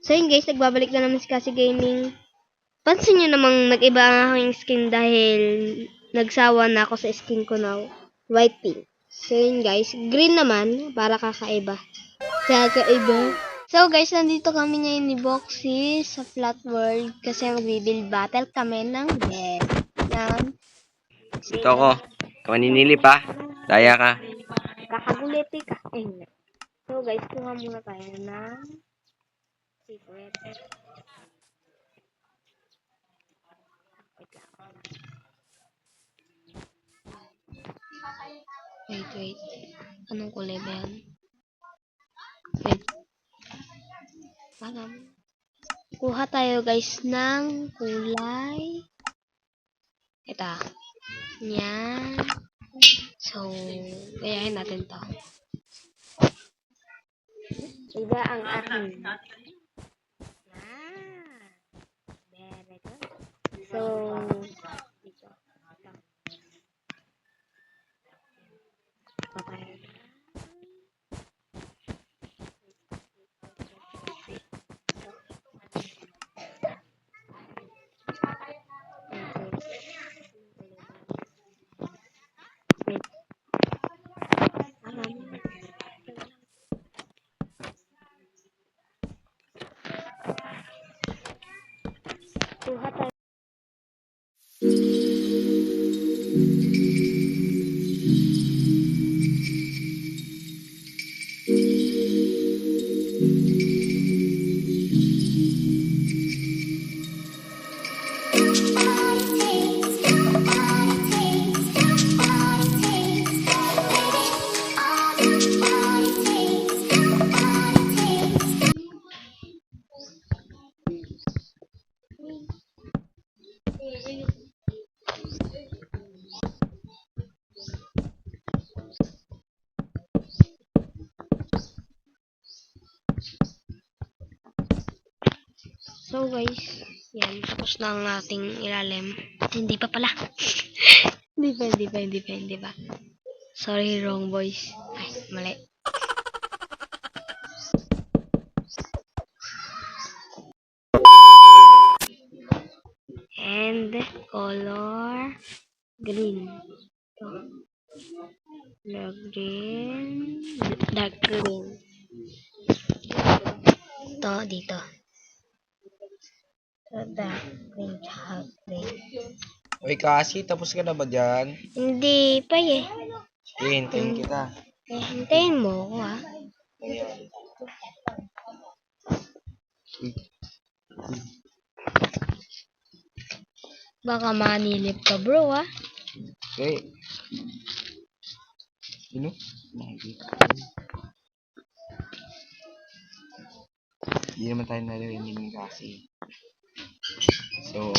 So yun guys, nagbabalik na naman si Kasi Gaming. Pansin nyo namang nag-iba ang aking skin dahil nagsawa na ako sa skin ko now. White pink. So yun guys, green naman para kakaiba. Kakaiba. So guys, nandito kami ngayon ni Boxy sa Flat World kasi mag-build battle kami ng dead. Yan. Ito ko. Kaninilip pa. Daya ka. Kakaguliti ka. So guys, kuha muna tayo ng secret. Wait. Anong kulay ba yan? Wait. Kuha tayo guys ng kulay. Ito. Yan. So, gayahin natin to. Iba ang ating. Very good. So, dito. Papaya. Kuha tayo. So guys, yan. Tapos na ang ating ilalim. Hindi pa pala. Hindi pa. Sorry, wrong voice. Ay, mali. And color green. Dark green. Ito, dito. Dark green, tsaka green. Uy, Kasi, tapos ka na ba dyan? Hindi pa eh. Hintayin kita. Hintayin mo ako ha. Ayan. Baka manilip ka bro ha. Okay. Sino? Hindi naman tayo narinig ni Kasi. So,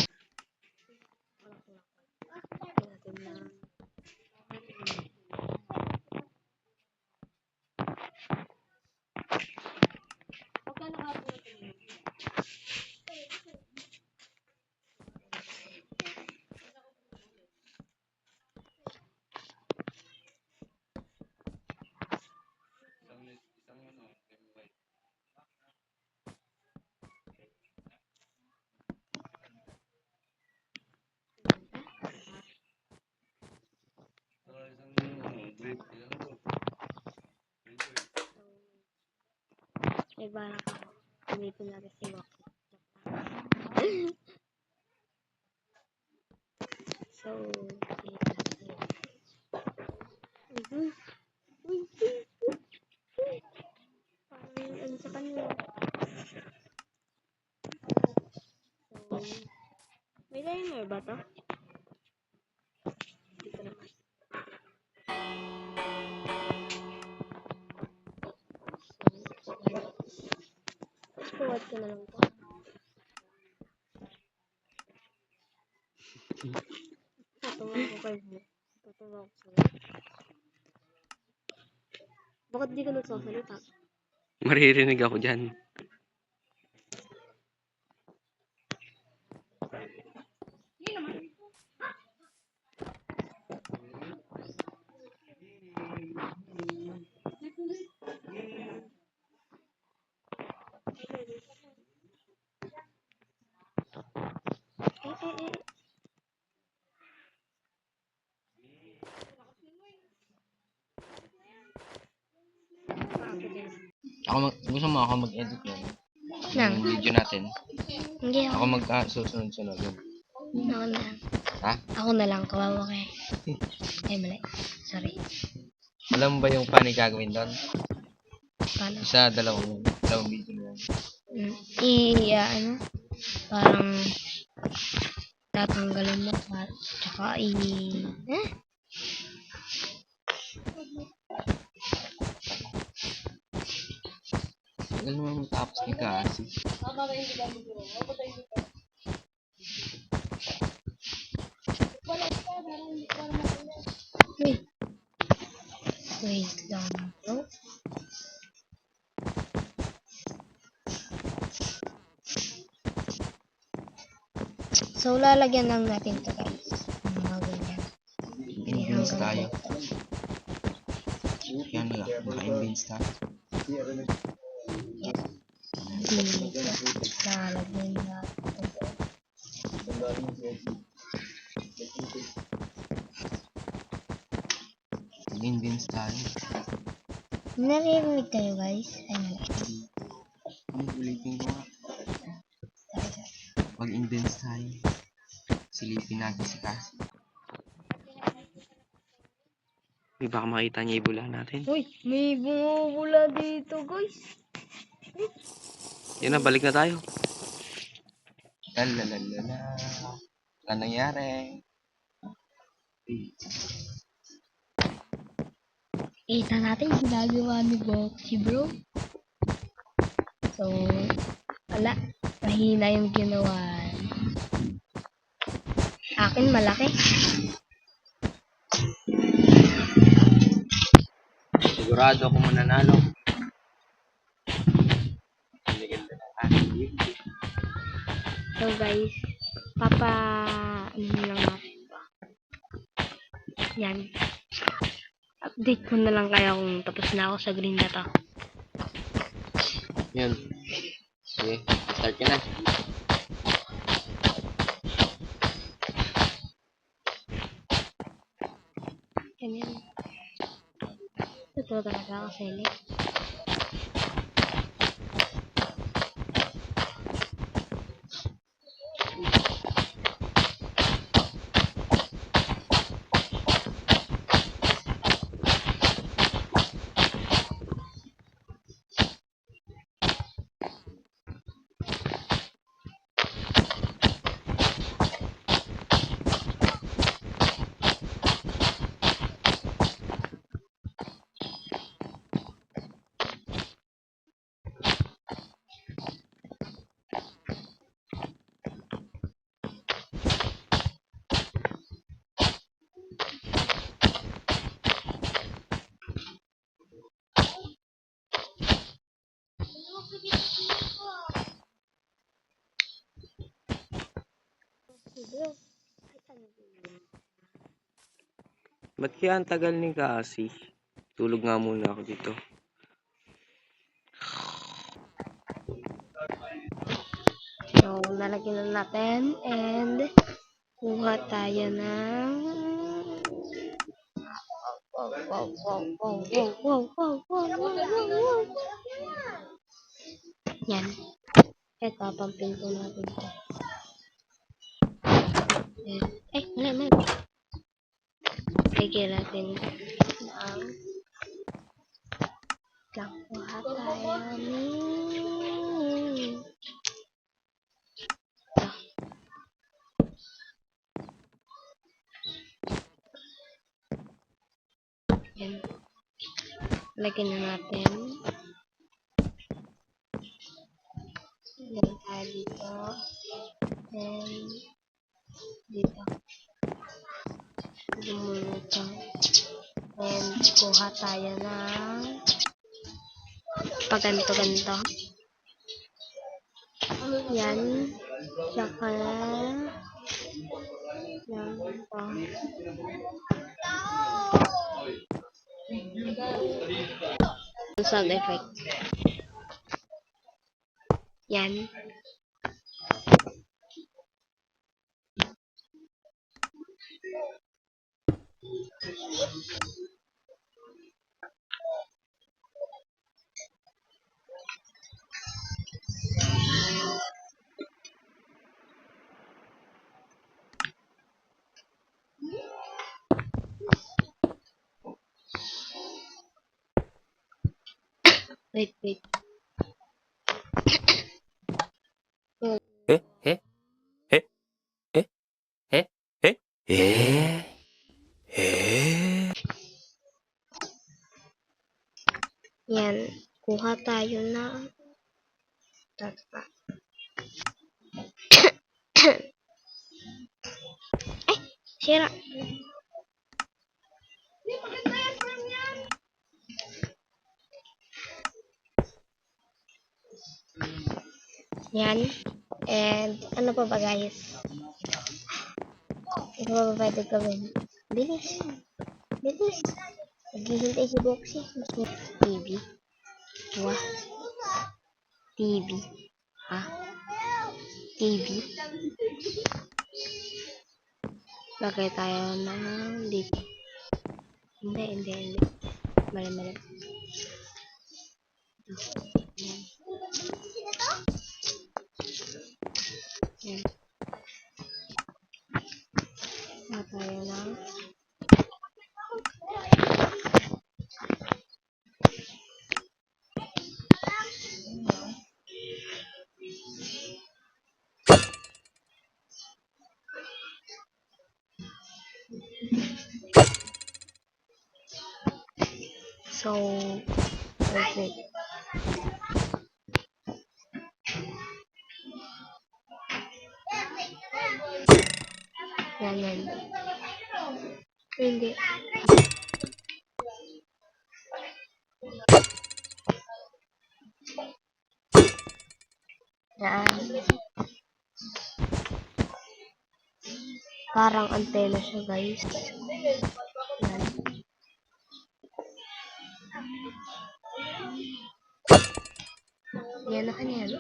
May balak ako. Gamitin natin si Wak. So, parang ano sa kanila. So, may timer ba to? Hindi ko naman. Forward ko na lang to. Tatawa ko kay Bo. Tatawa ko sa'yo. Bakit di ka nagsasalita? maririnig ako dyan. Gusto mo ako mag-edit yan? Nang. Yung video natin. Hindi Ako ako. susunod-sunod yun. Ako na lang. Ha? Ako na lang. Kawawa ka eh. Ay, mali. Sorry. Alam mo ba yung paano gagawin doon? Paano? Isa, dalawang video na yan. Ano? Parang tatanggalin mo. Tsaka Tagal naman matapos ni kasi. Wait. Wait lang bro. So, lalagyan lang natin to guys. Mga ganyan. Invents tayo. Yan lang. Naka-invents tayo. Yan. Dito. Lalagyan natin. Invents tayo. Naririnig kayo guys? Ay, mali. Ulitin ko nga. Mag-invents tayo. Silipin natin si Cassie. May baka makita niya ibula natin. Uy, may bumubula dito guys. Yan na, balik na tayo. Lalalala. Wala nangyari. Kita natin yung ginagawa ni Boxy bro. So, wala. Mahina yung ginawa. Akin malaki. Sigurado ako mananalo. So guys, ano lang natin ba? Yan. Update ko na lang kaya kung tapos na ako sa green na to. Yun. Sige, start ka na. Ganyan. Ito talaga ako select. Ba't kaya ang tagal ni Cassie? Tulog nga muna ako dito. So, nalagyan na natin and kuha tayo ng yan. Ito, pampin ko natin ito. Mali. Lagyan natin ng kuha tayo ng yan. Lagyan na natin. Lagyan tayo dito. And dito. Dito. And kuha tayo ng paganto. Yan. Tsaka yan ito. Sound effect. Yan. Wait. Eh? Eh? Eh? Eh? Eh? Eh? Eh? Eh? Yan. Kuha tayo na. Tata. Sira. Yan. And, ano pa ba guys? Ano pa ba pwede gawin? Bilis. Naghihintay si Boxy. TV. Wah. TV. Ha? TV. Lagay tayo ng dito. Hindi. Mali. Yan. Yan. Lagay tayo ng so perfect. Yan. Hindi. Yan. Parang antena siya guys. Yan. Yan na kanyan.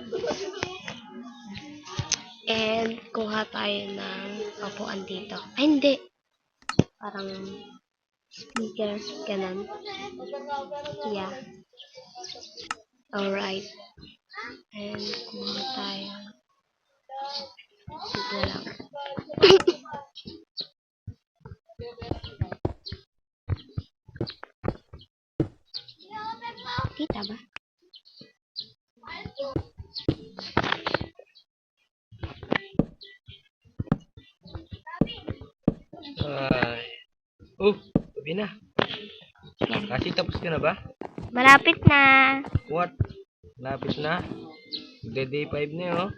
And kuha tayo ng upuan dito. Ay, hindi. Parang speakers, ganun. Yeah. Alright. And kuha tayo. Dito lang. Kita ba? Ay. Gabi na. Yan. Kasi tapos ka na ba? Malapit na. What? Lapit na. Day 5 na yun, oh.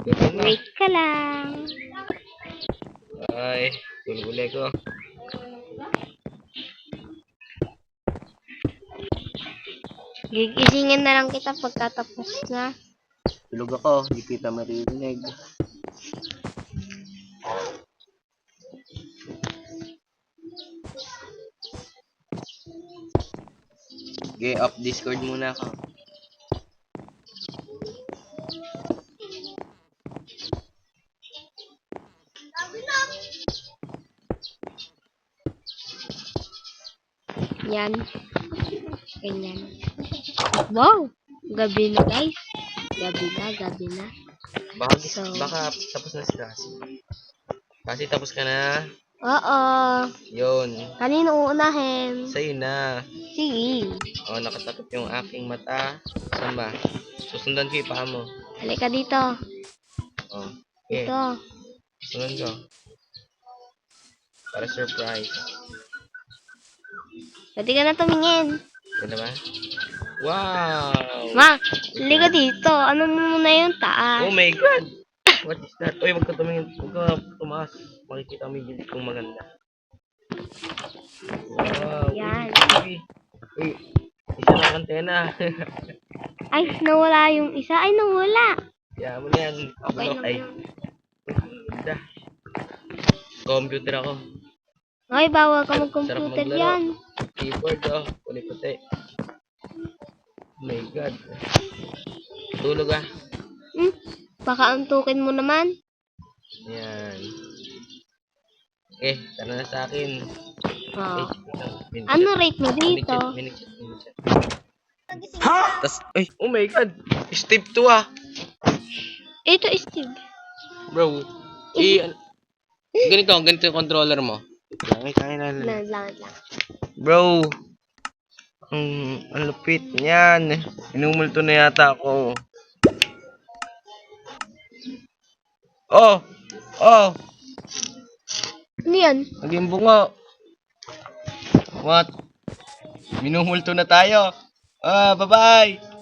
Gabi na. Wait ka lang. Ay, tulog ko. Gigisingin na lang kita pagkatapos na. Tulog ako, hindi kita maririnig. Okay, off Discord muna ako. Yan. Ganyan. Wow! Gabi na guys. Gabi na. Baka tapos na si Kasi. Kasi tapos ka na. Oo. Yun. Kanino uunahin? Sa'yo na. Sige. Oh, nakatakot yung aking mata. Saan ba? Susundan ko yung paa mo. Halika dito. Oh. Okay. Dito. Sundan ko. Para surprise. Pwede ka na tumingin. Ganda ba? Wow! Ma, halika dito. Ano mo muna yung taas? Oh my God! What is that? Uy, wag ka tumingin. Wag ka tumaas. Makikita mo yung bilik kong maganda. Wow! Yan. Uy, isa lang antena. Ay, nawala yung isa. Ay, nawala. Kaya mo na yan. Okay lang Ay, yun. ganda. Computer ako. Ay, bawal ka Sarap mag-computer maglaro. yan. Keyboard, oh. Puti-puti. Oh my God. Tulog ah. Baka antukin mo naman. Yan. Okay, tara na sa akin. Oh. Minute Ano rate mo dito? Minute. Ha? Ay, oh my God. Step 2 ah. Ito, Steve. Bro. Ganito yung controller mo. Lang. Lang. Bro. Ang lupit niyan. Inumulto na yata ako. Oh! Oh! Ano yan? Naging bungo. What? Minumulto na tayo. Bye-bye!